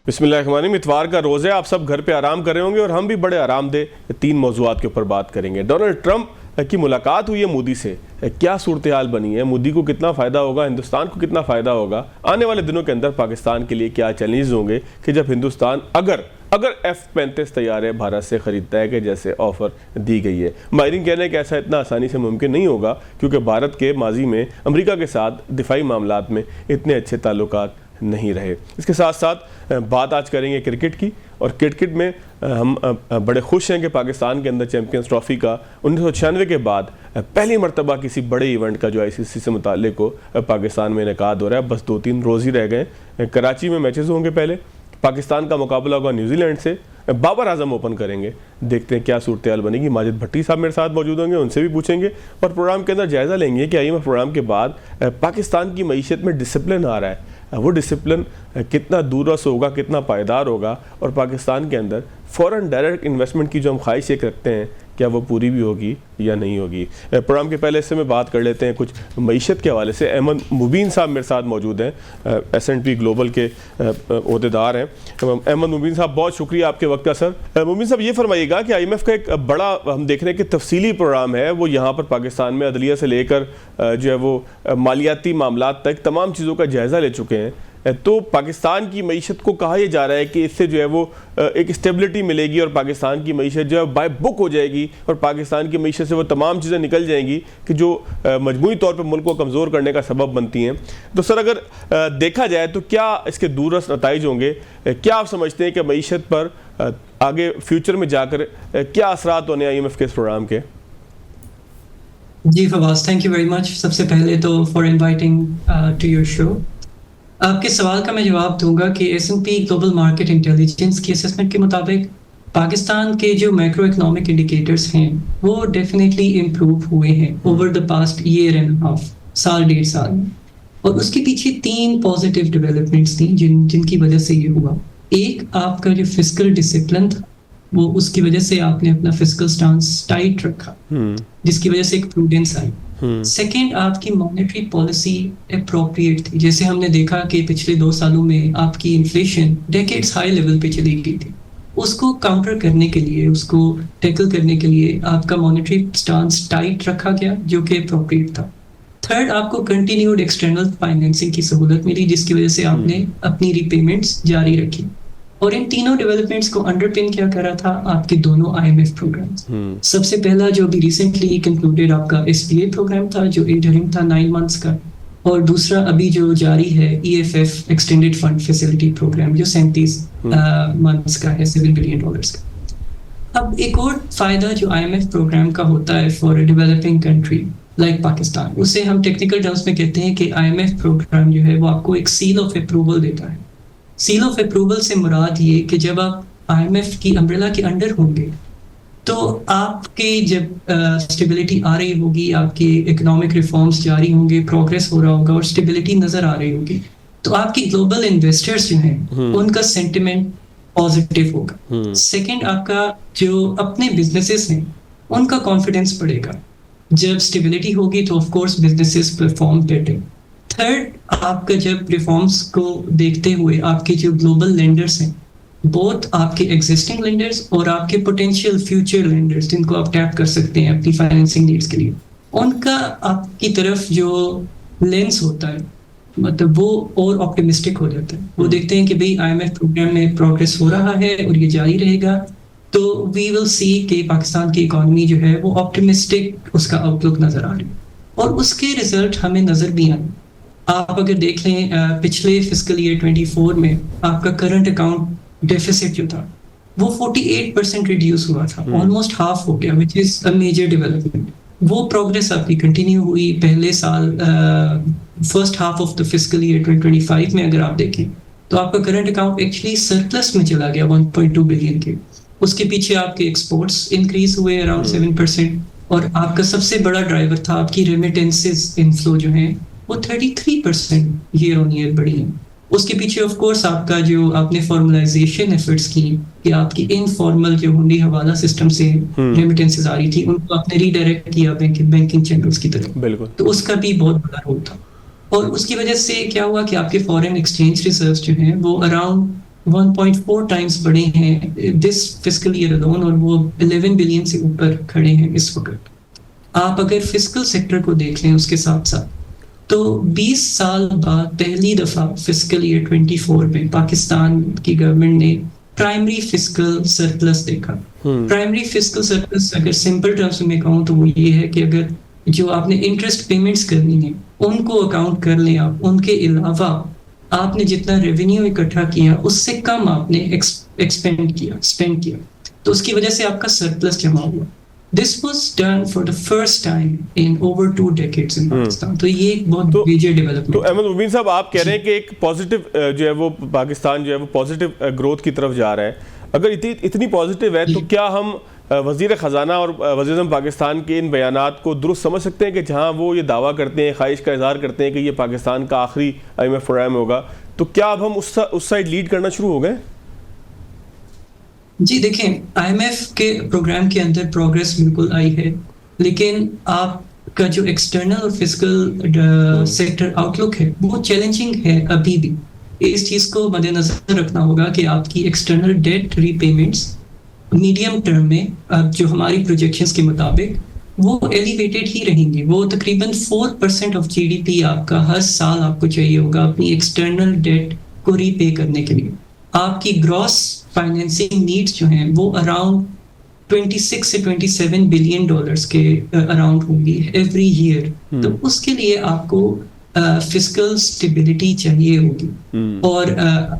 बिस्मिल्लाहिर्रहमानिर्रहीम। इतवार का रोज़ है, आप सब घर पे आराम कर रहे होंगे और हम भी बड़े आरामदेह 3 मौज़ूआत के ऊपर बात करेंगे। डोनाल्ड ट्रंप की मुलाकात हुई है मोदी से, क्या सूरत हाल बनी है, मोदी को कितना फ़ायदा होगा, हिंदुस्तान को कितना फ़ायदा होगा, आने वाले दिनों के अंदर पाकिस्तान के लिए क्या चैलेंज होंगे कि जब हिंदुस्तान अगर F-35 तैयार है भारत से ख़रीदता है कि जैसे ऑफ़र दी गई है। माहिरीन कहने हैं कि ऐसा इतना आसानी से मुमकिन नहीं होगा क्योंकि भारत के माजी में अमेरिका के साथ दिफाई मामलात में इतने अच्छे ताल्लुकात नहीं रहे। इसके साथ साथ बात आज करेंगे क्रिकेट की, और क्रिकेट में हम बड़े खुश हैं कि पाकिस्तान के अंदर चैम्पियंस ट्रॉफ़ी का 1996 के बाद पहली मरतबा किसी बड़े इवेंट का जो ICC से मुताल्लिक़ को पाकिस्तान में इनेकाद हो रहा है। बस 2-3 रोज़ ही रह गए। कराची में मैचेस होंगे, पहले पाकिस्तान का मुकाबला होगा न्यूजीलैंड से, बाबर आजम ओपन करेंगे। देखते हैं क्या सूरत हाल बनेगी। माजिद भट्टी साहब मेरे साथ मौजूद होंगे, उनसे भी पूछेंगे और प्रोग्राम के अंदर जायज़ा लेंगे कि IMF प्रोग्राम के बाद पाकिस्तान की मईशत में डिसिप्लिन आ रहा है, वो डिसिप्लिन कितना दूररस होगा, कितना पायदार होगा, और पाकिस्तान के अंदर फ़ौरन डायरेक्ट इन्वेस्टमेंट की जो हम ख्वाहिश एक रखते हैं क्या वो पूरी भी होगी या नहीं होगी। प्रोग्राम के पहले से में बात कर लेते हैं कुछ मईशत के हवाले से। अहमद मुबीन साहब मेरे साथ मौजूद हैं, S&P ग्लोबल के ओहदेदार हैं। अहमद मुबीन साहब, बहुत शुक्रिया आपके वक्त का। सर मुबीन साहब, ये फरमाइएगा कि IMF का एक बड़ा हम देख रहे हैं कि तफसीली प्रोग्राम है, वो यहाँ पर पाकिस्तान में अदलिया से लेकर जो है वो मालियाती मामलात तक तमाम चीज़ों का जायज़ा ले चुके हैं। तो पाकिस्तान की मईशत को कहा यह जा रहा है कि इससे जो है वो एक स्टेबिलिटी मिलेगी और पाकिस्तान की मईशत जो है बाय बुक हो जाएगी और पाकिस्तान की मईशत से वो तमाम चीज़ें निकल जाएंगी कि जो मजमूई तौर पर मुल्क को कमज़ोर करने का सबब बनती हैं। तो सर, अगर देखा जाए तो क्या इसके दूररस नताइज होंगे? क्या आप समझते हैं कि मईशत पर आगे फ्यूचर में जाकर क्या असरात होने IMF के इस प्रोग्राम के? जी Fawaz, thank you very much. सबसे पहले तो for inviting to your show. आपके सवाल का मैं जवाब दूंगा कि S&P ग्लोबल मार्केट इंटेलिजेंस की असेसमेंट के मुताबिक पाकिस्तान के जो मैक्रो इकोनॉमिक इंडिकेटर्स हैं वो डेफिनेटली इम्प्रूव हुए हैं over the past year and half, साल 1.5 साल में। और उसके पीछे 3 पॉजिटिव डेवलपमेंट्स थी जिनकी वजह से ये हुआ। एक, आपका जो फिस्कल डिसिप्लिन था वो उसकी वजह से आपने अपना फिस्कल स्टांस टाइट रखा, जिसकी वजह से एक प्रूडेंस आई। सेकेंड, आपकी मॉनेटरी पॉलिसी एप्रोप्रिएट थी। जैसे हमने देखा कि पिछले 2 सालों में आपकी इन्फ्लेशन डेकेड्स हाई लेवल पे चली गई थी, उसको काउंटर करने के लिए, उसको टैकल करने के लिए आपका मॉनेटरी स्टांस टाइट रखा गया, जो कि एप्रोप्रिएट था। थर्ड, आपको कंटिन्यूड एक्सटर्नल फाइनेंसिंग की सहूलत मिली, जिसकी वजह से आपने अपनी रिपेमेंट्स जारी रखी। और इन तीनों डेवलपमेंट्स को अंडरपिन क्या करा था? आपके दोनों IMF प्रोग्राम्स। सबसे पहला जो भी रिसेंटली कंक्लूडेड आपका SBA प्रोग्राम था, जो इंटरिम था 9 मंथ्स का, और दूसरा अभी जो जारी है EFF extended fund facility programme, जो 37 मंथ्स का है, $7 बिलियन का। अब एक और फायदा जो IMF प्रोग्राम का होता है for developing country like Pakistan, उसे हम टेक्निकल टर्म्स में कहते हैं कि IMF प्रोग्राम जो है वो आपको एक सील ऑफ अप्रूवल देता है। सील ऑफ अप्रूवल से मुराद ये कि जब आप IMF की अम्ब्रेला के अंडर होंगे तो आपके जब स्टेबिलिटी आ रही होगी, आपके इकोनॉमिक रिफॉर्म्स जारी होंगे, प्रोग्रेस हो रहा होगा और स्टेबिलिटी नजर आ रही होगी, तो आपकी ग्लोबल इन्वेस्टर्स जो हैं उनका सेंटिमेंट पॉजिटिव होगा। सेकंड, आपका जो अपने बिजनेसेस हैं उनका कॉन्फिडेंस बढ़ेगा। जब स्टेबिलिटी होगी तो of course businesses perform better. Third, आपका जब रिफॉर्म्स को देखते हुए आपके जो ग्लोबल लेंडर्स हैं, बोथ आपके एग्जिस्टिंग लेंडर्स और आपके पोटेंशियल फ्यूचर लेंडर्स जिनको आप टैप कर सकते हैं अपनी फाइनेंसिंग नीड्स के लिए, उनका आपकी तरफ जो लेंस होता है मतलब वो और ऑप्टिमिस्टिक हो जाता है। वो देखते हैं कि भाई IMF प्रोग्राम में प्रोग्रेस हो रहा है और ये जारी रहेगा, तो वी विल सी कि पाकिस्तान की इकॉनमी जो है वो ऑप्टिमिस्टिक उसका आउटलुक नजर आ रही है, और उसके रिजल्ट हमें नजर भी आए। आप अगर देख लें पिछले फिस्कल ईयर 24 में आपका करंट अकाउंट डेफिसिट जो था वो 48% रिड्यूस हुआ था, ऑलमोस्ट हाफ हो गया, which is a major development. वो प्रोग्रेस आपकी कंटिन्यू हुई पहले साल, first half of the fiscal year 2025 में अगर आप देखें तो आपका करंट अकाउंट एक्चुअली सरप्लस में चला गया 1.2 बिलियन के। उसके पीछे आपके एक्सपोर्ट्स इंक्रीज हुए अराउंड 7%, और आपका सबसे बड़ा ड्राइवर था आपकी रेमिटेंसेस इनफ्लो जो है वो 33% ईयर ऑन ईयर बढ़ी है। उसके पीछे ऑफ कोर्स आपका जो आपने फॉर्मलाइजेशन एफर्ट्स की कि आपकी इनफॉर्मल जो हुंडी हवाला सिस्टम से रेमिटेंसेस आ रही थी उनको आपने रीडायरेक्ट किया बैंकिंग चैनल्स की तरफ, तो उसका भी बहुत बड़ा रोल था। और उसकी वजह से क्या हुआ कि आपके फॉरेन एक्सचेंज रिजर्व्स जो हैं वो अराउंड 1.4 टाइम्स बढ़े हैं दिस फिस्कल ईयर अलोन, और वो 11 बिलियन से ऊपर खड़े हैं इस वक्त। आप अगर फिस्कल सेक्टर को देख लें उसके साथ साथ, तो 20 साल बाद पहली दफा फिस्कल ईयर 24 में पाकिस्तान की गवर्नमेंट ने प्राइमरी फिस्कल सरप्लस देखा। प्राइमरी फिस्कल सरप्लस अगर सिंपल टर्म्स में कहूँ तो वो ये है कि अगर जो आपने इंटरेस्ट पेमेंट्स करनी है उनको अकाउंट कर लें आप, उनके अलावा आपने जितना रेवेन्यू इकट्ठा किया उससे कम आपने स्पेंड किया, तो उसकी वजह से आपका सरप्लस जमा हुआ। This was done for the first time in over 2 decades in Pakistan. तो ये एक बहुत मेजर डेवलपमेंट। तो अहमद मुबीन साहब, आप कह रहे हैं कि एक पॉजिटिव जो है वो पाकिस्तान जो है वो पॉजिटिव ग्रोथ की तरफ जा रहा है। अगर इतनी पॉजिटिव है तो क्या हम वज़ीर ख़जाना और वज़ीर-ए-आज़म पाकिस्तान के इन बयानात को दुरुस्त समझ सकते हैं कि जहां वो ये दावा करते हैं, ख्वाहिश का इज़हार करते हैं कि ये पाकिस्तान का आखिरी IMF प्रोग्राम होगा, तो क्या अब हम उस साइड लीड करना शुरू हो गए? जी देखें, IMF के प्रोग्राम के अंदर प्रोग्रेस बिल्कुल आई है, लेकिन आपका जो एक्सटर्नल और फिजिकल सेक्टर आउटलुक है वो चैलेंजिंग है अभी भी। इस चीज़ को मद्देनजर रखना होगा कि आपकी external debt repayments medium term में जो हमारी प्रोजेक्शंस के मुताबिक वो एलिवेटेड ही रहेंगी। वो तकरीबन 4% ऑफ GDP आपका हर साल आपको चाहिए होगा अपनी एक्सटर्नल डेट को रीपे करने के लिए। आपकी ग्रॉस फाइनेंसिंग नीड्स जो हैं वो अराउंड 26 से 27 बिलियन डॉलर्स के अराउंड होंगी एवरी ईयर। तो उसके लिए आपको फिस्कल स्टेबिलिटी चाहिए होगी, और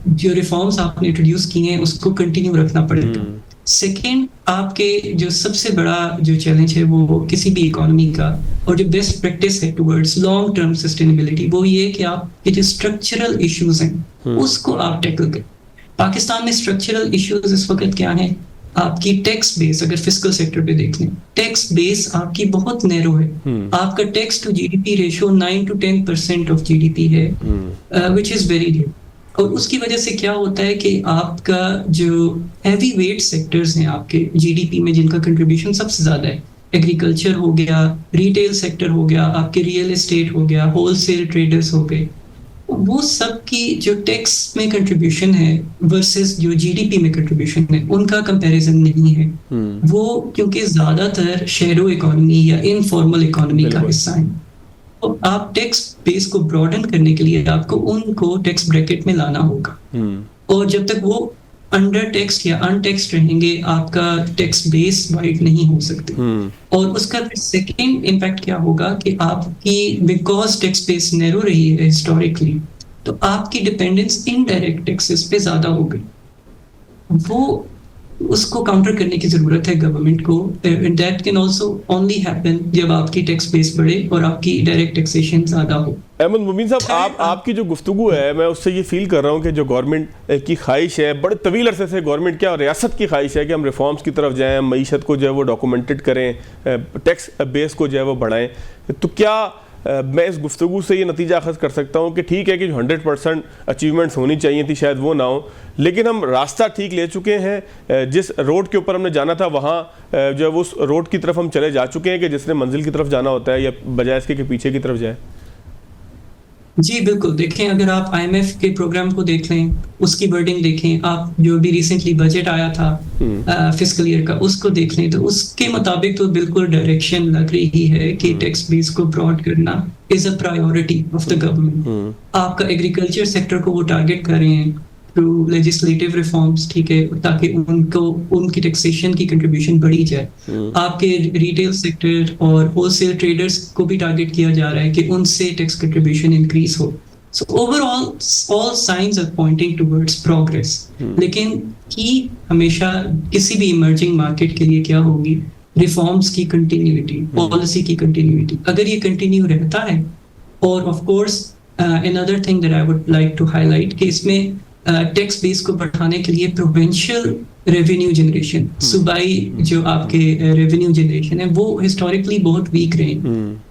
जो रिफॉर्म्स आपने इंट्रोड्यूस किए हैं उसको कंटिन्यू रखना पड़ेगा। सेकेंड, आपके जो सबसे बड़ा जो चैलेंज है वो किसी भी इकोनॉमी का, और जो बेस्ट प्रैक्टिस है टुवर्ड्स लॉन्ग टर्म सस्टेनेबिलिटी, वो ये कि आपके जो स्ट्रक्चरल इश्यूज हैं उसको आप टैकल करें। पाकिस्तान में स्ट्रक्चरल इश्यूज इस वक्त क्या है? आपकी टैक्स बेस, अगर फिस्कल सेक्टर पे देख लें, टैक्स बेस आपकी बहुत नैरो है। आपका tax to GDP ratio 9 to 10% of GDP है, विच इज वेरी लो। और उसकी वजह से क्या होता है कि आपका जो हैवी वेट सेक्टर्स हैं आपके GDP में जिनका कंट्रीब्यूशन सबसे ज्यादा है, एग्रीकल्चर हो गया, रिटेल सेक्टर हो गया, आपके रियल एस्टेट हो गया, होलसेल ट्रेडर्स हो गए, वो सब की जो टैक्स में कंट्रीब्यूशन है वर्सेस जो GDP में कंट्रीब्यूशन है उनका कंपैरिजन नहीं है। वो क्योंकि ज्यादातर शेडो इकोनॉमी या इनफॉर्मल इकोनॉमी का हिस्सा है, तो आप टैक्स बेस को ब्रॉडन करने के लिए आपको उनको टैक्स ब्रैकेट में लाना होगा, और जब तक वो अंडर टैक्स या अनटैक्स रहेंगे आपका टैक्स बेस वाइड नहीं हो सकते। और उसका सेकेंड इम्पैक्ट क्या होगा कि आपकी बिकॉज टैक्स बेस नैरो रही है हिस्टोरिकली, तो आपकी डिपेंडेंस इनडायरेक्ट टैक्सेस पे ज्यादा हो गई। वो उसको काउंटर करने की जरूरत है गवर्नमेंट को, and that can also only happen जब आपकी टैक्स बेस बढ़े और आपकी डायरेक्ट टैक्सेशन ज्यादा हो। अहमद मुबीन साहब, आपकी जो गुफ्तगू है मैं उससे ये फील कर रहा हूँ कि जो गवर्नमेंट की ख्वाहिश है, बड़े तवील अरसे से गवर्नमेंट क्या और रियासत की ख्वाहिश है कि हम रिफॉर्म्स की तरफ जाएँ, मईशत को जो है वो डॉक्यूमेंटेड करें, टैक्स बेस को जो है वो बढ़ाएं, तो क्या मैं इस गुफ्तगू से ये नतीजा अखज़ कर सकता हूँ कि ठीक है कि जो 100% अचीवमेंट्स होनी चाहिए थी शायद वो ना हो, लेकिन हम रास्ता ठीक ले चुके हैं, जिस रोड के ऊपर हमने जाना था वहाँ जो है वो उस रोड की तरफ हम चले जा चुके हैं कि जिसने मंजिल की तरफ जाना होता है, या बजाय इसके कि पीछे की तरफ जाए? जी बिल्कुल, देखें अगर आप IMF के प्रोग्राम को देख लें, उसकी वर्डिंग देखें, आप जो भी रिसेंटली बजट आया था फिस्कल ईयर का उसको देख लें, तो उसके मुताबिक तो बिल्कुल डायरेक्शन लग रही है कि टैक्स बेस को ब्रॉड करना is a priority of the government. आपका एग्रीकल्चर सेक्टर को वो टारगेट कर रहे हैं थ्रू लेजिस्लेटिव रिफॉर्म्स, ठीक है, ताकि उनको उनकी टैक्सेशन की कंट्रीब्यूशन बढ़ी जाए। आपके रिटेल सेक्टर और होलसेल ट्रेडर्स को भी टारगेट किया जा रहा है कि उनसे टैक्स कंट्रीब्यूशन इंक्रीज हो। So overall all signs are pointing towards progress, लेकिन की हमेशा किसी भी इमर्जिंग मार्केट के लिए क्या होगी? रिफॉर्म्स की कंटिन्यूटी, पॉलिसी की कंटिन्यूटी। अगर ये कंटिन्यू रहता है, और of course another thing that I would like to highlight कि इसमें टैक्स बेस को बढ़ाने के लिए प्रोविंशियल रेवेन्यू जनरेशन, सूबाई जो आपके रेवेन्यू जनरेशन है वो हिस्टोरिकली बहुत वीक रहे,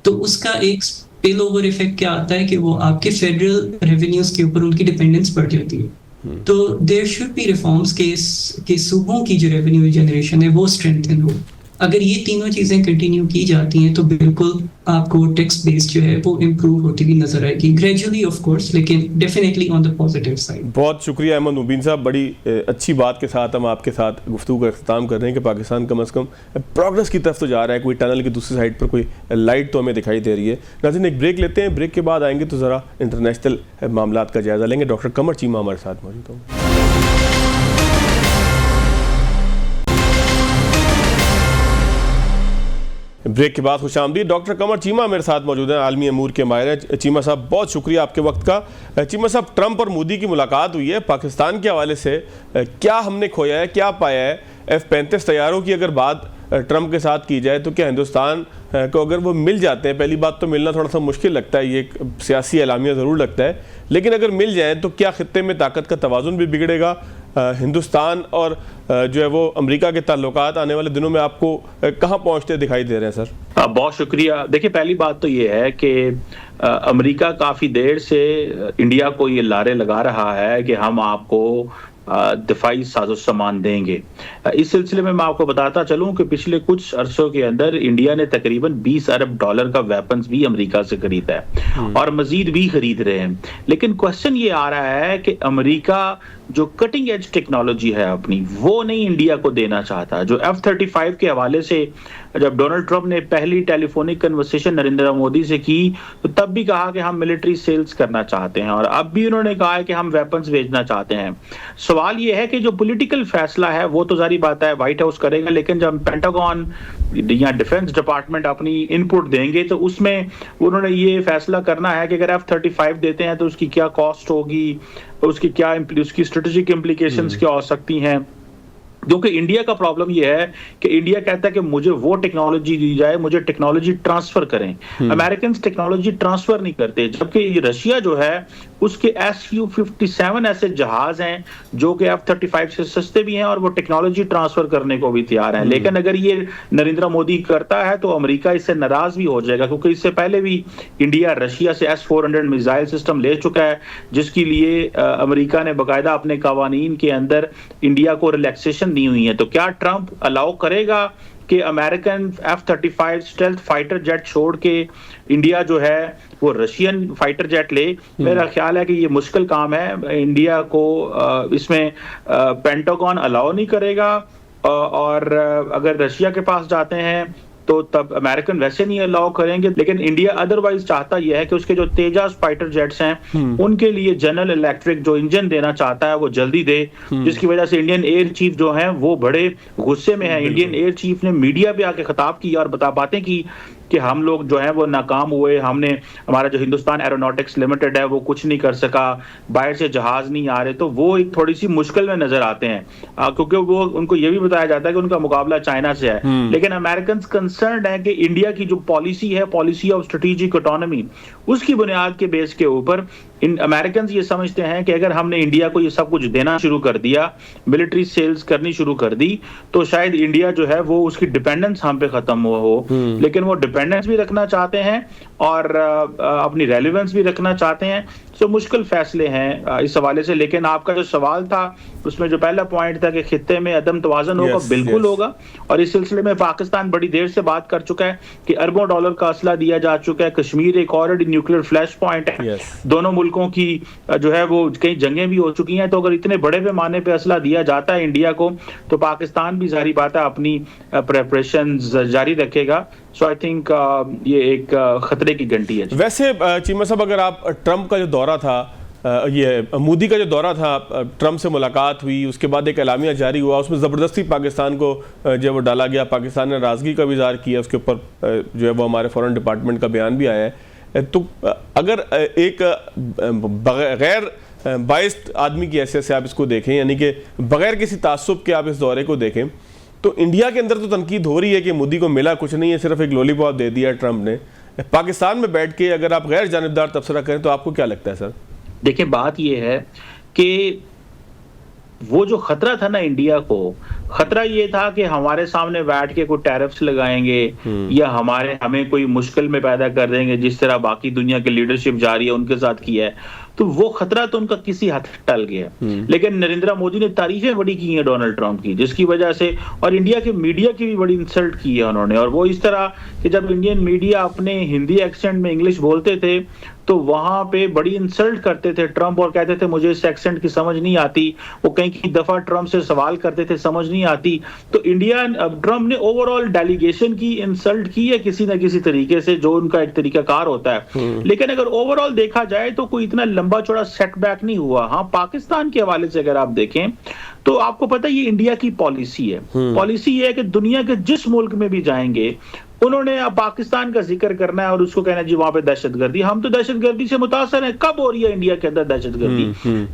तो उसका एक स्पिल ओवर इफेक्ट क्या आता है कि वो आपके फेडरल रेवेन्यूज के ऊपर उनकी डिपेंडेंस बढ़ जाती है। तो देयर शुड बी रिफॉर्म्स के सूबों की जो रेवेन्यू जनरेशन है वो स्ट्रेंथन हो। अगर ये तीनों चीजें कंटिन्यू की जाती हैं तो बिल्कुल आपको टैक्स बेस जो है वो इम्प्रूव होती हुई नजर आएगी, ग्रेजुअली ऑफ कोर्स, लेकिन definitely on the positive side. बहुत शुक्रिया अहमद मुबीन साहब, बड़ी अच्छी बात के साथ हम आपके साथ गुफ्तगू का इख्तिताम कर रहे हैं कि पाकिस्तान कम से कम प्रोग्रेस की तरफ तो जा रहा है, कोई टनल की दूसरी साइड पर कोई लाइट तो हमें दिखाई दे रही है। नाज़रीन, एक ब्रेक लेते हैं, ब्रेक के बाद आएंगे तो ज़रा इंटरनेशनल मामलात का जायज़ा लेंगे। डॉक्टर कमर चीमा हमारे साथ मौजूद होंगे। ब्रेक के बाद खुशामदीद। डॉक्टर कमर चीमा मेरे साथ मौजूद हैं, आलमी अमूर के माहिर हैं। चीमा साहब, बहुत शुक्रिया आपके वक्त का। चीमा साहब, ट्रंप और मोदी की मुलाकात हुई है, पाकिस्तान के हवाले से क्या हमने खोया है, क्या पाया है? F-35 तैयारों की अगर बात ट्रंप के साथ की जाए तो क्या हिंदुस्तान को अगर वो मिल जाते हैं, पहली बात तो मिलना थोड़ा सा मुश्किल लगता है, ये एक सियासी एलामिया ज़रूर लगता है, लेकिन अगर मिल जाए तो क्या खित्ते में ताकत का तवाज़ुन भी बिगड़ेगा? हिंदुस्तान और जो है वो अमेरिका के ताल्लुकात आने वाले दिनों में आपको कहाँ पहुँचते दिखाई दे रहे हैं सर? बहुत शुक्रिया। देखिए, पहली बात तो ये है कि अमेरिका काफ़ी देर से इंडिया को ये लारे लगा रहा है कि हम आपको दिफाई साजो सामान देंगे। इस सिलसिले में मैं आपको बताता चलूं कि पिछले कुछ अरसों के अंदर इंडिया ने तकरीबन $20 अरब का वेपन्स भी अमेरिका से खरीदा है और मजीद भी खरीद रहे हैं। लेकिन क्वेश्चन ये आ रहा है कि अमेरिका जो कटिंग एज टेक्नोलॉजी है अपनी, वो नहीं इंडिया को देना चाहता। जो F-35 के हवाले से जब डोनाल्ड ट्रंप ने पहली टेलीफोनिक कन्वर्सेशन नरेंद्र मोदी से की तो तब भी कहा कि हम मिलिट्री सेल्स करना चाहते हैं, और अब भी उन्होंने कहा है कि हम वेपन्स भेजना चाहते हैं। सवाल ये है कि जो पॉलिटिकल फैसला है वो तो जारी बात है व्हाइट हाउस करेगा, लेकिन जब पेंटागन या डिफेंस डिपार्टमेंट अपनी इनपुट देंगे तो उसमें उन्होंने ये फैसला करना है कि अगर F-35 देते हैं तो उसकी क्या कॉस्ट होगी, उसकी स्ट्रेटेजिक इम्प्लीकेशंस क्या हो सकती हैं। क्योंकि इंडिया का प्रॉब्लम यह है कि इंडिया कहता है कि मुझे वो टेक्नोलॉजी दी जाए, मुझे टेक्नोलॉजी ट्रांसफर करें। अमेरिकन टेक्नोलॉजी ट्रांसफर नहीं करते, जबकि रशिया जो है उसके Su-57 ऐसे जहाज हैं जो कि F-35 से सस्ते भी हैं और वो टेक्नोलॉजी ट्रांसफर करने को भी तैयार हैं। लेकिन अगर ये नरेंद्र मोदी करता है तो अमेरिका इससे नाराज भी हो जाएगा, क्योंकि इससे पहले भी इंडिया रशिया से S-400 मिसाइल सिस्टम ले चुका है, जिसके लिए अमेरिका ने बाकायदा अपने कवानीन के अंदर इंडिया को रिलैक्सेशन दी हुई है। तो क्या ट्रंप अलाउ करेगा कि American F-35 stealth fighter jet छोड़ के इंडिया जो है वो रशियन फाइटर जेट ले? मेरा ख्याल है कि ये मुश्किल काम है। इंडिया को इसमें पेंटागन अलाउ नहीं करेगा, और अगर रशिया के पास जाते हैं तो तब अमेरिकन वैसे नहीं अलाउ करेंगे। लेकिन इंडिया अदरवाइज चाहता यह है कि उसके जो तेजास फाइटर जेट्स हैं उनके लिए जनरल इलेक्ट्रिक जो इंजन देना चाहता है वो जल्दी दे, जिसकी वजह से इंडियन एयर चीफ जो है वो बड़े गुस्से में है। इंडियन एयर चीफ ने मीडिया पे आके खिताब किया और बातें की कि हम लोग जो है वो नाकाम हुए, हमारा जो हिंदुस्तान एरोनॉटिक्स लिमिटेड है वो कुछ नहीं कर सका, बाहर से जहाज नहीं आ रहे। तो वो एक थोड़ी सी मुश्किल में नजर आते हैं, क्योंकि वो उनको ये भी बताया जाता है कि उनका मुकाबला चाइना से है। लेकिन अमेरिकन कंसर्न है कि इंडिया की जो पॉलिसी है, पॉलिसी ऑफ स्ट्रेटेजिक इकोनॉमी, उसकी बुनियाद के बेस के ऊपर अमेरिकन ये समझते हैं कि अगर हमने इंडिया को ये सब कुछ देना शुरू कर दिया, मिलिट्री सेल्स करनी शुरू कर दी, तो शायद इंडिया जो है वो उसकी डिपेंडेंस हम पे खत्म हो। लेकिन वो डिपेंडेंस भी रखना चाहते हैं और अपनी रेलेवेंस भी रखना चाहते हैं। तो मुश्किल फैसले हैं इस हवाले से। लेकिन आपका जो सवाल था उसमें जो पहला पॉइंट था कि खित्ते में अदम तवाज़ुन होगा, बिल्कुल होगा। और इस सिलसिले में पाकिस्तान बड़ी देर से बात कर चुका है कि अरबों डॉलर का असला दिया जा चुका है। कश्मीर एक ऑलरेडी न्यूक्लियर फ्लैश पॉइंट है। दोनों मुल्कों की जो है वो कई जंगें भी हो चुकी हैं। तो अगर इतने बड़े पैमाने पे असला दिया जाता है इंडिया को, तो पाकिस्तान भी जारी बात है अपनी प्रेपरेशंस जारी रखेगा। सो आई थिंक ये एक खतरे की घंटी है। वैसे चीमा साहब, अगर आप ट्रंप का जो दौरा था, ये मोदी का जो दौरा था, ट्रंप से मुलाकात हुई, उसके बाद एक एलामिया जारी हुआ, उसमें ज़बरदस्ती पाकिस्तान को जो वो डाला गया, पाकिस्तान ने नाराज़गी का भी इज़हार किया, उसके ऊपर जो है वो हमारे फॉरेन डिपार्टमेंट का बयान भी आया है। तो अगर एक गैर बाइस्ड आदमी की हैसियत से आप इसको देखें, यानी कि बगैर किसी तासुब के आप इस दौरे को देखें, तो इंडिया के अंदर तो तनकीद हो रही है कि मोदी को मिला कुछ नहीं है, सिर्फ एक लॉलीपॉप दे दिया ट्रंप ने। पाकिस्तान में बैठ के अगर आप गैर जानिबदार तबसरा करें तो आपको क्या लगता है सर? देखिए, बात यह है कि वो जो खतरा था ना इंडिया को, खतरा ये था कि हमारे सामने बैठ के कोई टैरिफ्स लगाएंगे या हमें कोई मुश्किल में पैदा कर देंगे, जिस तरह बाकी दुनिया की लीडरशिप जा रही है उनके साथ किया है। तो वो खतरा तो उनका किसी हद तक टल गया। लेकिन नरेंद्र मोदी ने तारीफें बड़ी की हैं डोनाल्ड ट्रंप की, जिसकी वजह से, और इंडिया के मीडिया की भी बड़ी इंसल्ट की है उन्होंने। और वो इस तरह कि जब इंडियन मीडिया अपने हिंदी एक्सेंट में इंग्लिश बोलते थे तो वहां पे बड़ी इंसल्ट करते थे ट्रंप और कहते थे मुझे इस एक्सेंट की समझ नहीं आती। वो कई दफा ट्रंप से सवाल करते थे, समझ नहीं आती। तो ट्रंप ने ओवरऑल डेलीगेशन की इंसल्ट की है किसी ना किसी तरीके से, जो उनका एक तरीकाकार होता है। लेकिन अगर ओवरऑल देखा जाए तो कोई इतना लंबा चौड़ा सेटबैक नहीं हुआ। हाँ, पाकिस्तान के हवाले से अगर आप देखें तो आपको पता है ये इंडिया की पॉलिसी है। पॉलिसी ये है कि दुनिया के जिस मुल्क में भी जाएंगे उन्होंने अब पाकिस्तान का जिक्र करना है और उसको कहना है जी वहां पे दहशतगर्दी। हम तो दहशतगर्दी से मुतासर हैं। कब हो रही है इंडिया के अंदर दहशतगर्दी?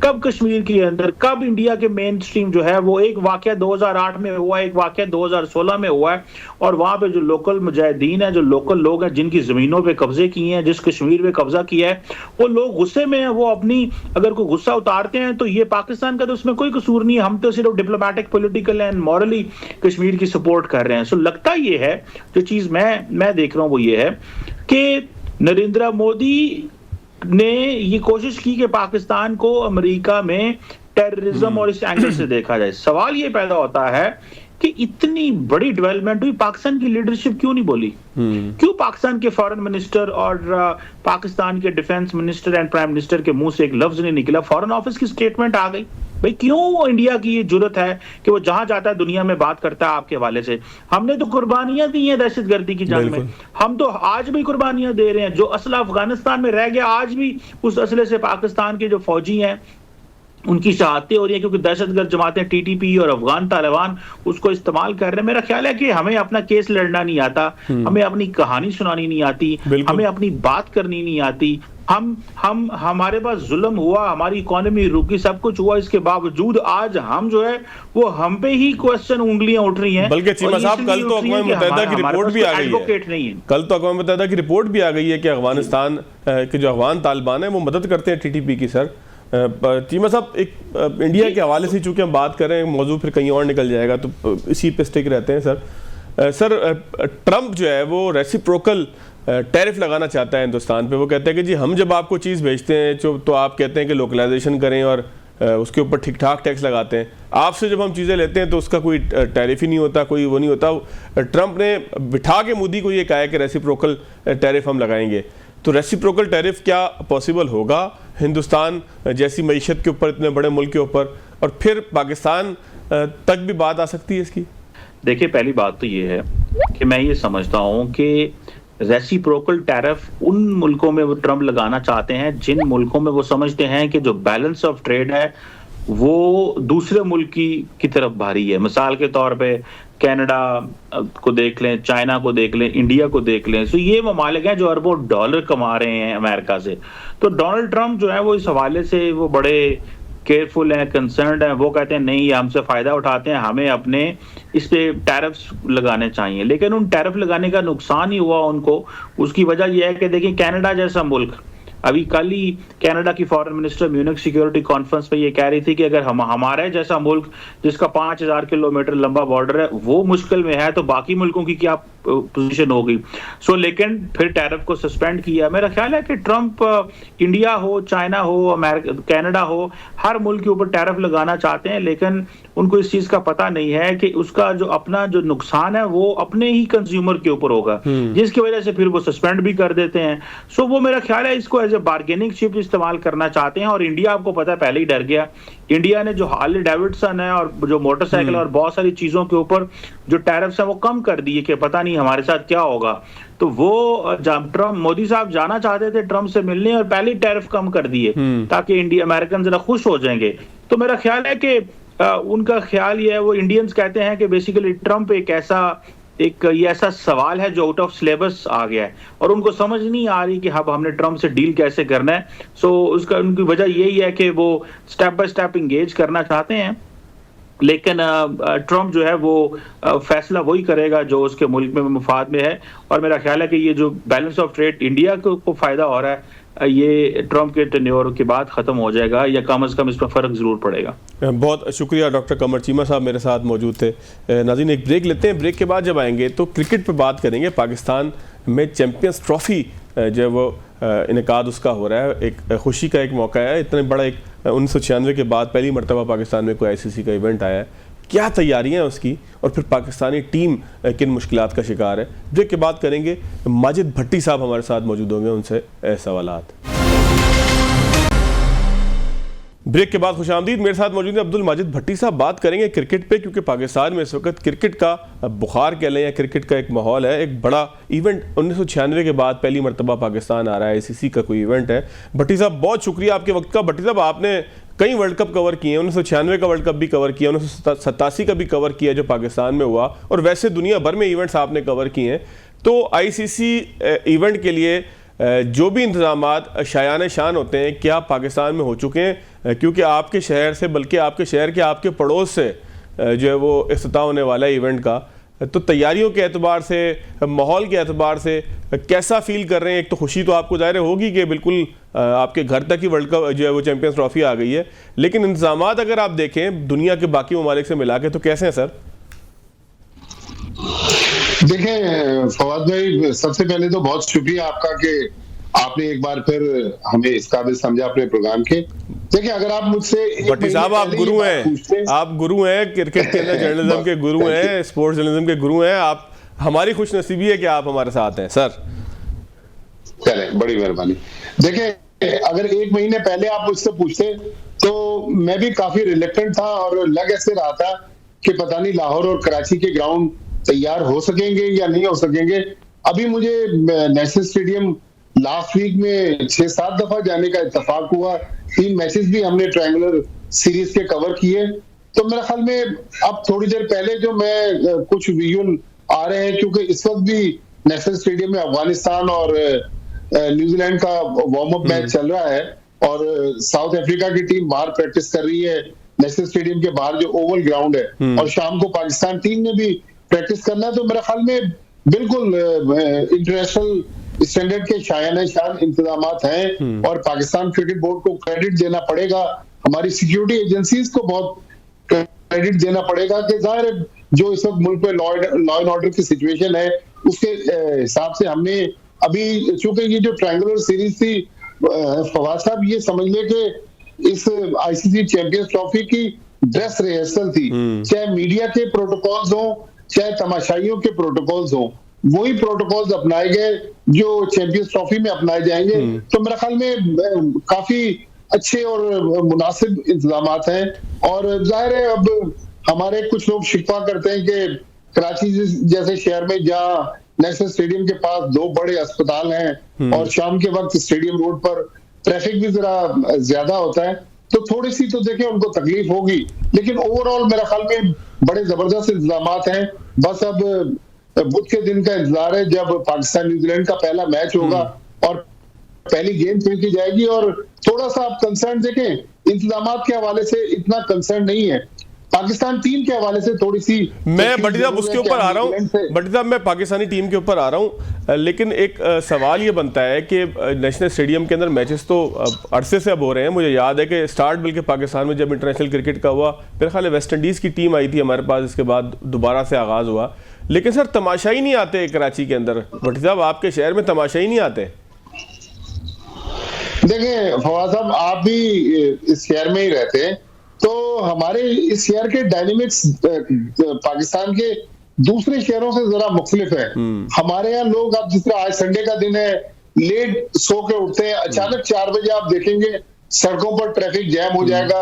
कब कश्मीर के अंदर? कब इंडिया के मेन स्ट्रीम जो है वो एक वाकया 2008 में हुआ, एक वाकया 2016 में हुआ है, और वहां पे जो लोकल मुजाहिदीन है, जो लोकल लोग हैं जिनकी जमीनों पे कब्जे किए हैं, जिस कश्मीर पे कब्जा किया है, वो लोग गुस्से में हैं। वो अपनी अगर कोई गुस्सा उतारते हैं तो ये पाकिस्तान का तो उसमें कोई कसूर नहीं है। हम तो सिर्फ diplomatic, political and morally Kashmir की सपोर्ट कर रहे हैं। सो लगता ये है, जो चीज मैं देख रहा हूं वो ये है कि नरेंद्र मोदी ने ये कोशिश की कि पाकिस्तान को अमेरिका में टेररिज्म और इस एंगल से देखा जाए। सवाल ये पैदा होता है कि इतनी बड़ी डेवलपमेंट हुई, पाकिस्तान की लीडरशिप क्यों नहीं बोली? क्यों पाकिस्तान के फॉरेन मिनिस्टर और पाकिस्तान के defence minister and prime minister के मुंह से एक लफ्ज नहीं निकला? फॉरेन ऑफिस की स्टेटमेंट आ गई। भाई क्यों इंडिया की ये जरूरत है कि वो जहां जाता है दुनिया में बात करता है आपके हवाले से? हमने तो कुर्बानियां दी हैं दहशतगर्दी की जंग में, हम तो आज भी कुर्बानियां दे रहे हैं। जो असला अफगानिस्तान में रह गया, आज भी उस असले से पाकिस्तान के जो फौजी हैं उनकी शहादतें हो रही है, क्योंकि दहशतगर्द जमातें टीटीपी और अफगान तालिबान उसको इस्तेमाल कर रहे हैं। मेरा ख्याल है कि हमें अपना केस लड़ना नहीं आता, हमें अपनी कहानी सुनानी नहीं आती, हमें अपनी बात करनी नहीं आती। हम हमारे पास जुल्म हुआ, हमारी इकोनॉमी रुकी, सब कुछ हुआ, इसके बावजूद आज हम जो है वो हम पे ही क्वेश्चन उंगलियां उठ रही हैं। बल्कि चीमा साहब, कल तो अक़वाम मुत्तहिदा की रिपोर्ट भी आ गई है, कल तो अक़वाम मुत्तहिदा की रिपोर्ट भी आ गई है कि अफगानिस्तान के जो अफगान तालिबान है वो मदद करते हैं टीटीपी की। सर चीमा साहब, एक इंडिया के हवाले से चूंकि हम बात कर रहे हैं, मौजूद फिर कहीं और निकल जाएगा, तो इसी पे स्टिक रहते हैं। सर ट्रंप जो है वो रेसिप्रोकल टैरिफ लगाना चाहता है हिंदुस्तान पे। वो कहते हैं कि जी हम जब आपको चीज़ भेजते हैं तो आप कहते हैं कि लोकलाइजेशन करें और उसके ऊपर ठीक ठाक टैक्स लगाते हैं। आपसे जब हम चीज़ें लेते हैं तो उसका कोई टैरिफ ही नहीं होता, कोई वो नहीं होता। ट्रंप ने बिठा के मोदी को ये कहा है कि रेसिप्रोकल टैरिफ हम लगाएंगे। तो रेसिप्रोकल टैरिफ क्या पॉसिबल होगा हिंदुस्तान जैसी मईशत के ऊपर, इतने बड़े मुल्क के ऊपर, और फिर पाकिस्तान तक भी बात आ सकती है इसकी? देखिए, पहली बात तो ये है कि मैं ये समझता हूं कि रेसिप्रोकल टैरिफ उन मुल्कों में वो ट्रंप लगाना चाहते हैं जिन मुल्कों में वो समझते हैं कि जो बैलेंस ऑफ ट्रेड है वो दूसरे मुल्क की तरफ भारी है। मिसाल के तौर पे कनाडा को देख लें, चाइना को देख लें, इंडिया को देख लें। तो ये ममालिक हैं जो अरबों डॉलर कमा रहे हैं अमेरिका से। तो डोनाल्ड ट्रंप जो है वो इस हवाले से वो बड़े केयरफुल हैं, कंसर्न्ड हैं। वो कहते हैं नहीं, ये हमसे फायदा उठाते हैं, हमें अपने इस पे टैरिफ्स लगाने चाहिए। लेकिन उन टैरिफ लगाने का नुकसान ही हुआ उनको। उसकी वजह यह है कि देखिए, कनाडा जैसा मुल्क, अभी कल ही कनाडा की foreign minister Munich security conference पे ये कह रही थी कि अगर हमारे जैसा मुल्क जिसका 5000 किलोमीटर लंबा बॉर्डर है वो मुश्किल में है तो बाकी मुल्कों की क्या पोजीशन होगी। लेकिन फिर टैरिफ को सस्पेंड किया। मेरा ख्याल है कि ट्रंप इंडिया हो, चाइना हो, अमेरिका, कनाडा हो, हर मुल्क के ऊपर टैरिफ लगाना चाहते हैं, लेकिन उनको इस चीज का पता नहीं है कि उसका जो अपना जो नुकसान है वो अपने ही कंज्यूमर के ऊपर होगा, जिसकी वजह से फिर वो सस्पेंड भी कर देते हैं। वो मेरा ख्याल है इसको एज ए बार्गेनिंग चिप इस्तेमाल करना चाहते हैं। और इंडिया, आपको पता है, पहले ही डर गया। इंडिया ने जो हार्ले डेविडसन है और जो मोटरसाइकिल और बहुत सारी चीजों के ऊपर जो टैरिफ्स है वो कम कर दिए कि पता नहीं हमारे साथ क्या होगा। तो वो जब ट्रंप, मोदी साहब जाना चाहते थे ट्रंप से मिलने और पहले ही टैरिफ कम कर दिए ताकि इंडिया, अमेरिकन जरा खुश हो जाएंगे। तो मेरा ख्याल है कि उनका ख्याल ये है, वो इंडियंस कहते हैं कि बेसिकली ट्रंप ये ऐसा सवाल है जो आउट ऑफ सिलेबस आ गया है और उनको समझ नहीं आ रही कि अब हमने ट्रंप से डील कैसे करना है। उसका उनकी वजह यही है कि वो स्टेप बाय स्टेप इंगेज करना चाहते हैं, लेकिन ट्रंप जो है वो फैसला वही करेगा जो उसके मुल्क में मुफाद में है। और मेरा ख्याल है कि ये जो बैलेंस ऑफ ट्रेड इंडिया को फायदा हो रहा है ये ट्रंप के टेन्योर के बाद खत्म हो जाएगा, या कम से कम इसमें फर्क जरूर पड़ेगा। बहुत शुक्रिया डॉक्टर कमर चीमा साहब मेरे साथ मौजूद थे। नाज़रीन, एक ब्रेक लेते हैं। ब्रेक के बाद जब आएंगे तो क्रिकेट पर बात करेंगे। पाकिस्तान में चैंपियंस ट्रॉफी जो वो इनेकाद उसका हो रहा है, एक खुशी का एक मौका है। इतने बड़ा एक 1996 के बाद पहली मरतबा पाकिस्तान में कोई आईसीसी का इवेंट आया है, क्या तैयारियां हैं उसकी, और फिर पाकिस्तानी टीम किन मुश्किलात का शिकार है। ब्रेक के बाद करेंगे। माजिद भट्टी साहब हमारे साथ मौजूद होंगे, उनसे सवालात। ब्रेक के बाद खुशामदीद। मेरे साथ मौजूद है अब्दुल माजिद भट्टी साहब। बात करेंगे क्रिकेट पे, क्योंकि पाकिस्तान में इस वक्त क्रिकेट का बुखार कह लें या क्रिकेट का एक माहौल है। एक बड़ा इवेंट 1996 के बाद पहली मरतबा पाकिस्तान आ रहा है, आईसीसी का कोई इवेंट है। भट्टी साहब बहुत शुक्रिया आपके वक्त का। भट्टी साहब आपने कई वर्ल्ड कप कवर किए हैं, 1996 का वर्ल्ड कप भी कवर किया, 1987 का भी कवर किया जो पाकिस्तान में हुआ, और वैसे दुनिया भर में इवेंट्स आपने कवर किए हैं। तो आईसीसी इवेंट के लिए जो भी इंतजामात शायान शान होते हैं, क्या पाकिस्तान में हो चुके हैं? क्योंकि आपके शहर से, बल्कि आपके शहर के आपके पड़ोस से जो है वो इफ्तिताह होने वाला है इवेंट का, तो तैयारियों के एतबार से, माहौल के एतबार से कैसा फील कर रहे हैं? एक तो खुशी तो आपको ज़ाहिर होगी कि बिल्कुल आपके घर तक ही वर्ल्ड कप जो है वो चैंपियंस ट्रॉफी आ गई है, लेकिन इंतजामात अगर आप देखें दुनिया के बाकी ममालिक से मिला के, तो कैसे हैं सर? देखें फवाद भाई, सबसे पहले तो बहुत शुक्रिया आपका कि आपने एक बार फिर हमें इस काबिल समझा अपने प्रोग्राम के। देखिए, अगर आप मुझसे भट्टी साहब आप गुरु हैं, आप गुरु हैं, क्रिकेट के अंदर जर्नलिज्म के गुरु हैं, स्पोर्ट्स जर्नलिज्म के गुरु हैं आप। हमारी खुशनसीबी है कि आप हमारे साथ हैं सर। चलें, बड़ी मेहरबानी। देखिए, अगर एक महीने पहले आप मुझसे पूछते तो मैं भी काफी रिलेक्टेंट था और लग ऐसे रहा था कि पता नहीं लाहौर और कराची के ग्राउंड तैयार हो सकेंगे या नहीं हो सकेंगे। अभी मुझे नेशनल स्टेडियम लास्ट वीक में 6-7 दफा जाने का इत्तेफाक हुआ। 3 मैचेस भी हमने ट्रायंगुलर सीरीज के कवर किए। तो मेरे ख्याल में अब थोड़ी देर पहले जो मैं कुछ विजुअल आ रहे हैं, क्योंकि इस वक्त भी नेशनल स्टेडियम में अफगानिस्तान और न्यूजीलैंड का वार्म अप मैच चल रहा है और साउथ अफ्रीका की टीम बाहर प्रैक्टिस कर रही है नेशनल स्टेडियम के बाहर जो ओवल ग्राउंड है, और शाम को पाकिस्तान टीम ने भी प्रैक्टिस करना है। तो मेरे ख्याल में बिल्कुल इंटरनेशनल स्टैंडर्ड के शायान शान इंतजामात हैं, और पाकिस्तान क्रिकेट बोर्ड को क्रेडिट देना पड़ेगा, हमारी सिक्योरिटी एजेंसीज को बहुत क्रेडिट देना पड़ेगा कि जाहिर जो इस वक्त मुल्क में लॉ एंड ऑर्डर की सिचुएशन है उसके हिसाब से हमने अभी, चूंकि ये जो ट्रायंगुलर सीरीज थी फवाद साहब, ये समझ ले कि इस आईसीसी चैंपियंस ट्रॉफी की ड्रेस रिहर्सल थी। चाहे मीडिया के प्रोटोकॉल्स हो, चाहे तमाशाइयों के प्रोटोकॉल्स हो, वही प्रोटोकॉल्स अपनाए गए जो चैंपियंस ट्रॉफी में अपनाए जाएंगे। तो मेरे ख्याल में काफी अच्छे और मुनासिब इंतजामात हैं। और जाहिर है अब हमारे कुछ लोग शिकवा करते हैं कि कराची जैसे शहर में जहाँ नेशनल स्टेडियम के पास 2 बड़े अस्पताल हैं और शाम के वक्त स्टेडियम रोड पर ट्रैफिक भी जरा ज्यादा होता है, तो थोड़ी सी तो देखें उनको तकलीफ होगी, लेकिन ओवरऑल मेरा ख्याल में बड़े जबरदस्त इंतजामात हैं। बस अब बुध के दिन का इंतजार है जब पाकिस्तान न्यूजीलैंड का पहला मैच होगा और पहली गेंद खेल की जाएगी। और थोड़ा सा आप कंसर्न देखें, इंतजामात के हवाले से इतना कंसर्न नहीं है, पाकिस्तान टीम के हवाले से थोड़ी सी। मैं भट्टी साहब उसके ऊपर आ रहा हूँ, भट्टी साहब मैं पाकिस्तानी टीम के ऊपर आ रहा हूँ, लेकिन एक सवाल ये बनता है कि नेशनल स्टेडियम के अंदर मैचेस तो अरसे से अब हो रहे हैं। मुझे याद है कि स्टार्ट बल्कि पाकिस्तान में जब इंटरनेशनल क्रिकेट का हुआ, मेरे ख्याल है वेस्ट इंडीज़ की टीम आई थी हमारे पास, इसके बाद दोबारा से आगाज़ हुआ, लेकिन सर तमाशा ही नहीं आते कराची के अंदर। भट्टी साहब आपके शहर में तमाशा ही नहीं आते। देखिए फवाद साहब, आप भी इस शहर में ही रहते हैं, तो हमारे इस शहर के डायनेमिक्स पाकिस्तान के दूसरे शहरों से जरा मुख्तलिफ है। हमारे यहाँ लोग, अब जिस तरह आज संडे का दिन है, लेट सो के उठते हैं, अचानक 4 बजे आप देखेंगे सड़कों पर ट्रैफिक जैम हो जाएगा।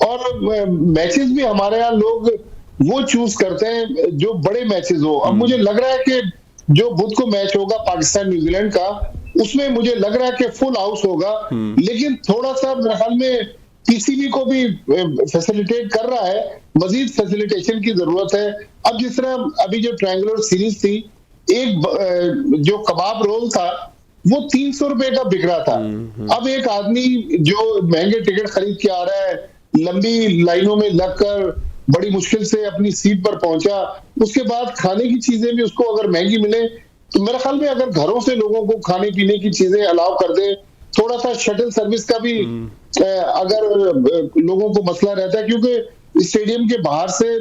और मैचेस भी हमारे यहाँ लोग वो चूज करते हैं जो बड़े मैचेस हो। अब मुझे लग रहा है कि जो बुध को मैच होगा पाकिस्तान न्यूजीलैंड का, उसमें मुझे लग रहा है कि फुल हाउस होगा, लेकिन थोड़ा सा मेरे ख्याल में पीसीबी को भी फैसिलिटेट कर रहा है, मजीद फैसिलिटेशन की जरूरत है। अब जिस तरह अभी जो ट्रायंगुलर सीरीज थी, एक जो कबाब रोल था वो 300 रुपए का बिक रहा था। अब एक आदमी जो महंगे टिकट खरीद के आ रहा है, लंबी लाइनों में लगकर बड़ी मुश्किल से अपनी सीट पर पहुंचा, उसके बाद खाने की चीजें भी उसको अगर महंगी मिले, तो मेरे ख्याल में अगर घरों से लोगों को खाने पीने की चीजें अलाउ कर दे, थोड़ा सा शटल सर्विस का भी अगर लोगों को मसला रहता है, क्योंकि स्टेडियम के बाहर से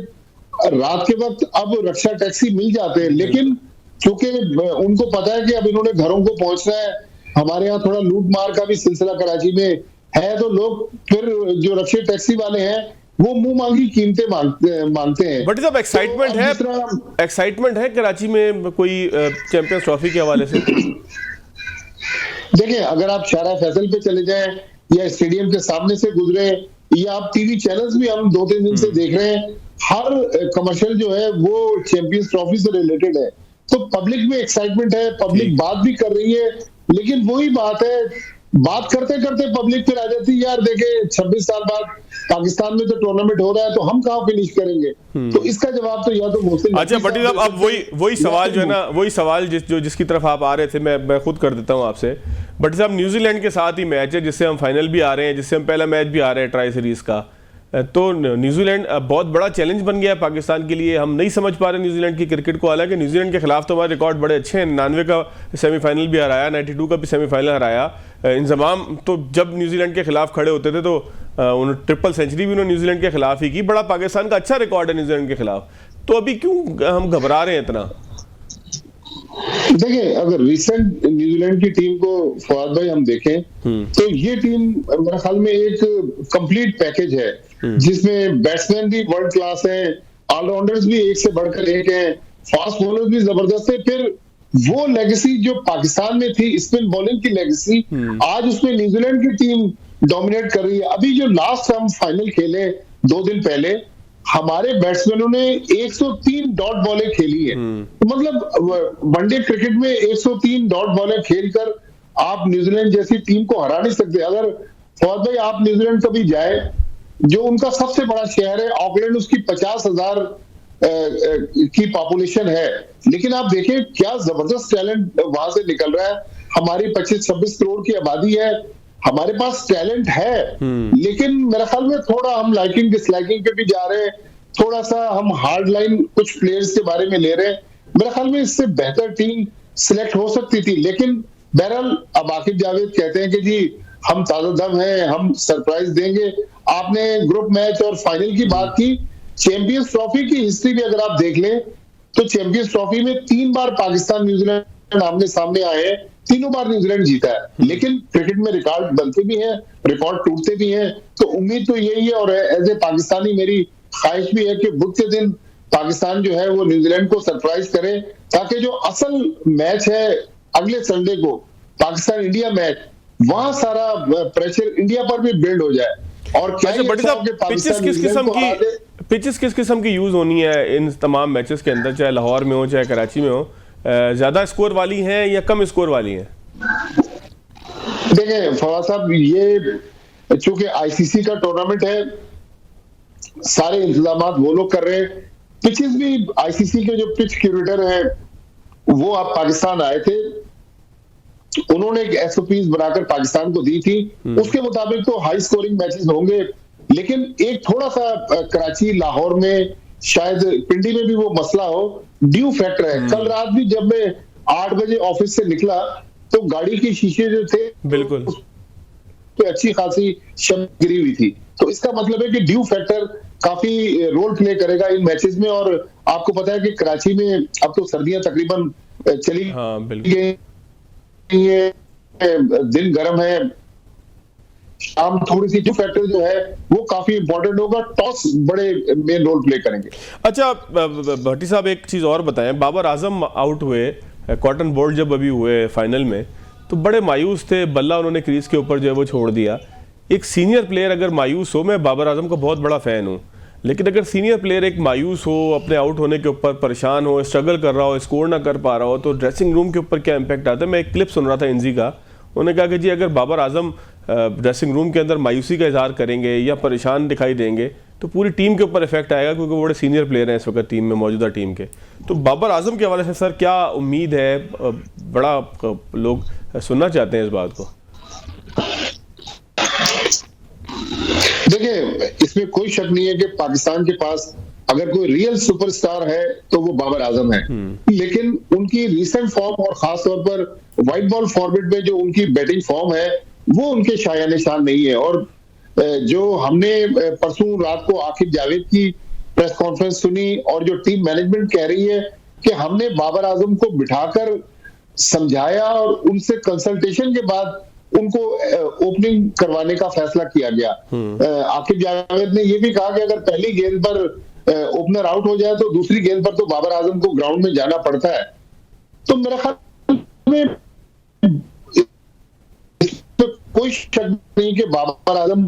रात के वक्त अब रक्षा टैक्सी मिल जाते हैं, लेकिन क्योंकि उनको पता है कि अब इन्होंने घरों को पहुंचना है, हमारे यहाँ थोड़ा लूट मार का भी सिलसिला कराची में है, तो लोग फिर जो रक्शे टैक्सी वाले हैं वो मुंह मांगी कीमतें मांगते हैं। बट साहब एक्साइटमेंट तो है, जिस तरह एक्साइटमेंट है कराची में कोई चैंपियंस ट्रॉफी के हवाले से? देखिए, अगर आप शारा फैसल पे चले जाएं या स्टेडियम के सामने से गुजरे या आप टीवी चैनल्स भी हम 2-3 दिन से देख रहे हैं, हर कमर्शियल जो है वो चैंपियंस ट्रॉफी से रिलेटेड है। तो पब्लिक में एक्साइटमेंट है, पब्लिक बात भी कर रही है, लेकिन वही बात है, बात करते करते पब्लिक फिर आ जाती है, यार देखे 26 साल बाद पाकिस्तान में तो टूर्नामेंट हो रहा है, तो हम कहाँ फिनिश करेंगे? तो इसका जवाब तो या तो मोहसिन अच्छा बटी साहब, अब वही सवाल जो है ना, वही सवाल जिसकी तरफ आप आ रहे थे, मैं खुद कर देता हूं आपसे। बटी साहब, न्यूजीलैंड के साथ ही मैच है जिससे हम फाइनल भी आ रहे हैं, जिससे हम पहला मैच भी आ रहे हैं ट्राई सीरीज का। तो न्यूजीलैंड बहुत बड़ा चैलेंज बन गया है पाकिस्तान के लिए। हम नहीं समझ पा रहे न्यूजीलैंड की क्रिकेट को, हालांकि न्यूजीलैंड के खिलाफ तो हमारे रिकॉर्ड बड़े अच्छे हैं। 99 का सेमीफाइनल भी हराया, 92 का भी सेमीफाइनल हराया। इंजमाम तो जब न्यूजीलैंड के खिलाफ खड़े होते थे तो उन्होंने ट्रिपल सेंचुरी भी उन्होंने न्यूजीलैंड के खिलाफ ही की। बड़ा पाकिस्तान का अच्छा रिकॉर्ड है न्यूजीलैंड के खिलाफ, तो अभी क्यों हम घबरा रहे हैं इतना? देखिए, अगर रिसेंट न्यूजीलैंड की टीम को फवाद भाई हम देखें तो ये टीम मेरे ख्याल में एक कंप्लीट पैकेज है, जिसमें बैट्समैन भी वर्ल्ड क्लास है, ऑलराउंडर्स भी एक से बढ़कर एक है, फास्ट बॉलर भी जबरदस्त है। फिर वो लेगेसी जो पाकिस्तान में थी, स्पिन बॉलिंग की लेगेसी, आज उसमें न्यूजीलैंड की टीम डोमिनेट कर रही है। अभी जो लास्ट हम फाइनल खेले 2 दिन पहले, हमारे बैट्समैनों ने 103 डॉट बॉलें खेली है। तो मतलब वनडे क्रिकेट में 103 डॉट बॉलें खेलकर आप न्यूजीलैंड जैसी टीम को हरा नहीं सकते। अगर फौज भाई आप न्यूजीलैंड कभी जाए, जो उनका सबसे बड़ा शहर है ऑकलैंड, उसकी 50,000 की पॉपुलेशन है, लेकिन आप देखें क्या जबरदस्त टैलेंट वहां से निकल रहा है। हमारी 25-26 करोड़ की आबादी है, हमारे पास टैलेंट है, लेकिन मेरे ख्याल में थोड़ा हम लाइकिंग डिसलाइकिंग पे भी जा रहे हैं, थोड़ा सा हम हार्ड लाइन कुछ प्लेयर्स के बारे में ले रहे हैं। मेरे ख्याल में इससे बेहतर टीम सिलेक्ट हो सकती थी, लेकिन बहरहाल अब आकिब जावेद कहते हैं कि जी हम ताजा दम हैं, हम सरप्राइज देंगे। आपने ग्रुप मैच और फाइनल की बात की, चैंपियंस ट्रॉफी की हिस्ट्री भी अगर आप देख लें तो चैंपियंस ट्रॉफी में 3 बार पाकिस्तान न्यूजीलैंड आमने सामने आए हैं, तीनों बार न्यूजीलैंड जीता है। लेकिन क्रिकेट में रिकॉर्ड बनते भी हैं, रिकॉर्ड टूटते भी हैं, तो उम्मीद तो यही है और एज ए पाकिस्तानी मेरी ख्वाहिश भी है कि बुध के दिन पाकिस्तान जो है वो न्यूजीलैंड को सरप्राइज करे, ताकि जो असल मैच है अगले संडे को पाकिस्तान इंडिया मैच, वहां सारा प्रेशर इंडिया पर भी बिल्ड हो जाए। और क्या पिचेस किस किस्म की यूज होनी है इन तमाम मैचेस के अंदर, चाहे लाहौर में हो चाहे कराची में हो? ज्यादा स्कोर वाली हैं या कम स्कोर वाली हैं? देखिए फवाद साहब, ये चूंकि आईसीसी का टूर्नामेंट है, सारे इंतजाम वो लोग कर रहे हैं। पिचेस भी आईसीसी के जो पिच क्यूरेटर हैं वो आप पाकिस्तान आए थे, उन्होंने एक एसओपीज बनाकर पाकिस्तान को दी थी, उसके मुताबिक तो हाई स्कोरिंग मैचेस होंगे। लेकिन एक थोड़ा सा कराची, लाहौर में, शायद पिंडी में भी वो मसला हो, ड्यू फैक्टर है। कल रात भी जब मैं 8 बजे ऑफिस से निकला तो गाड़ी के शीशे जो थे बिल्कुल तो अच्छी खासी शब गिरी हुई थी। तो इसका मतलब है कि ड्यू फैक्टर काफी रोल प्ले करेगा इन मैचेस में। और आपको पता है कि कराची में अब तो सर्दियां तकरीबन चली गई, दिन गर्म है, शाम थोड़ी सी ड्यू फैक्टर जो है वो काफी इंपॉर्टेंट होगा। टॉस बड़े मेन रोल प्ले करेंगे। अच्छा भट्टी साहब, एक चीज और बताएं, बाबर आजम आउट हुए, कॉटन बोल्ट जब अभी हुए फाइनल में तो बड़े मायूस थे, बल्ला उन्होंने क्रीज के ऊपर जो है वो छोड़ दिया। एक सीनियर प्लेयर अगर मायूस हो, मैं बाबर आजम का बहुत बड़ा फैन हूँ, लेकिन अगर सीनियर प्लेयर एक मायूस हो, अपने आउट होने के ऊपर परेशान हो, स्ट्रगल कर रहा हो, स्कोर ना कर पा रहा हो, तो ड्रेसिंग रूम के ऊपर क्या इम्पैक्ट आता है? मैं एक क्लिप सुन रहा था इंजी का, उन्होंने कहा कि जी अगर बाबर आजम ड्रेसिंग रूम के अंदर मायूसी का इजहार करेंगे या परेशान दिखाई देंगे तो पूरी टीम के ऊपर इफेक्ट आएगा, क्योंकि वो बड़े सीनियर प्लेयर हैं इस वक्त टीम में, मौजूदा टीम के। तो बाबर आजम के हवाले से सर क्या उम्मीद है? बड़ा लोग सुनना चाहते हैं इस बात को। देखिए, इसमें कोई शक नहीं है कि पाकिस्तान के पास अगर कोई रियल सुपरस्टार है तो वो बाबर आजम है, लेकिन उनकी रिसेंट फॉर्म और खास तौर पर व्हाइट बॉल फॉर्मेट में जो उनकी बैटिंग फॉर्म है वो उनके शाया निशान नहीं है। और जो हमने परसों रात को आकिब जावेद की प्रेस कॉन्फ्रेंस सुनी और जो टीम मैनेजमेंट कह रही है कि हमने बाबर आजम को बिठाकर समझाया और उनसे कंसल्टेशन के बाद उनको ओपनिंग करवाने का फैसला किया गया। आकिब जावेद ने यह भी कहा कि अगर पहली गेंद पर ओपनर आउट हो जाए तो दूसरी गेंद पर तो बाबर आजम को ग्राउंड में जाना पड़ता है। तो मेरा ख्याल में कोई शक नहीं कि बाबर आजम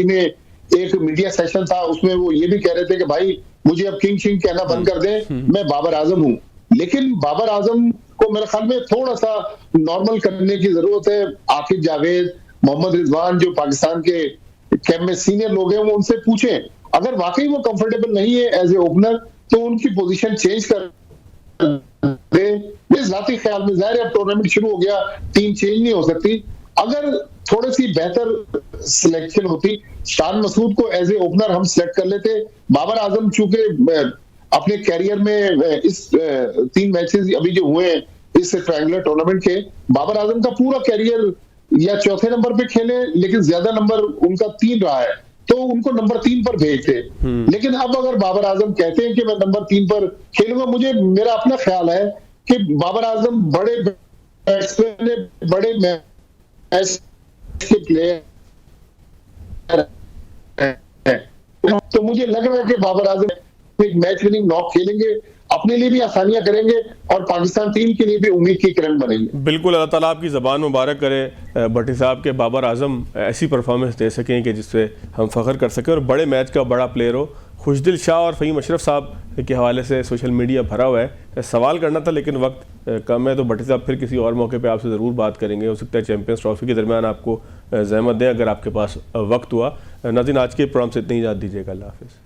में एक मीडिया सेशन था, उसमें वो ये भी कह रहे थे कि भाई मुझे अब किंग शिंग कहना बंद कर दें, मैं बाबर आजम हूं। लेकिन बाबर आजम को मेरे ख्याल में थोड़ा सा नॉर्मल करने की जरूरत है। आकिब जावेद, मोहम्मद रिजवान जो पाकिस्तान के कैंप में सीनियर लोग हैं, वो उनसे पूछें अगर वाकई वो कंफर्टेबल नहीं है एज ए ओपनर तो उनकी पोजीशन चेंज कर दे। मेरे जाती ख्याल में जाहिर है अब टूर्नामेंट शुरू हो गया, टीम चेंज नहीं हो सकती। अगर थोड़ी सी बेहतर सिलेक्शन होती, शान मसूद को एज ए ओपनर हम सिलेक्ट कर लेते। बाबर आजम चूंकि अपने कैरियर में इस 3 मैचेस अभी जो हुए हैं इस ट्रायंगुलर टूर्नामेंट के, बाबर आजम का पूरा कैरियर या चौथे नंबर पे खेले, लेकिन ज्यादा नंबर उनका 3 रहा है, तो उनको नंबर 3 पर भेजते। लेकिन अब अगर बाबर आजम कहते हैं कि मैं नंबर 3 पर खेलूंगा, मेरा अपना ख्याल है कि बाबर आजम बड़े बैट्समैन है, बड़े मैच के प्लेयर है, तो मुझे लग रहा है कि बाबर आजम एक मैच विनिंग नॉक खेलेंगे, अपने लिए भी आसानियां करेंगे और पाकिस्तान टीम के लिए भी उम्मीद की किरण बनेंगे। बिल्कुल, अल्लाह ताला आपकी ज़बान मुबारक करे भट्टी साहब के बाबर आजम ऐसी परफॉर्मेंस दे सकें कि जिससे हम फ़ख्र कर सकें और बड़े मैच का बड़ा प्लेयर हो। खुशदिल शाह और फ़हीम अशरफ साहब के हवाले से सोशल मीडिया भरा हुआ है, सवाल करना था लेकिन वक्त कम है, तो भट्टी साहब फिर किसी और मौके पे आपसे ज़रूर बात करेंगे। हो सकता है चैंपियंस ट्रॉफी के दरमियान आपको ज़हमत दें अगर आपके पास वक्त हुआ। नाज़रीन, आज के प्रोग्राम से इतनी इजाज़त दीजिएगा। अल्लाह हाफ़िज़।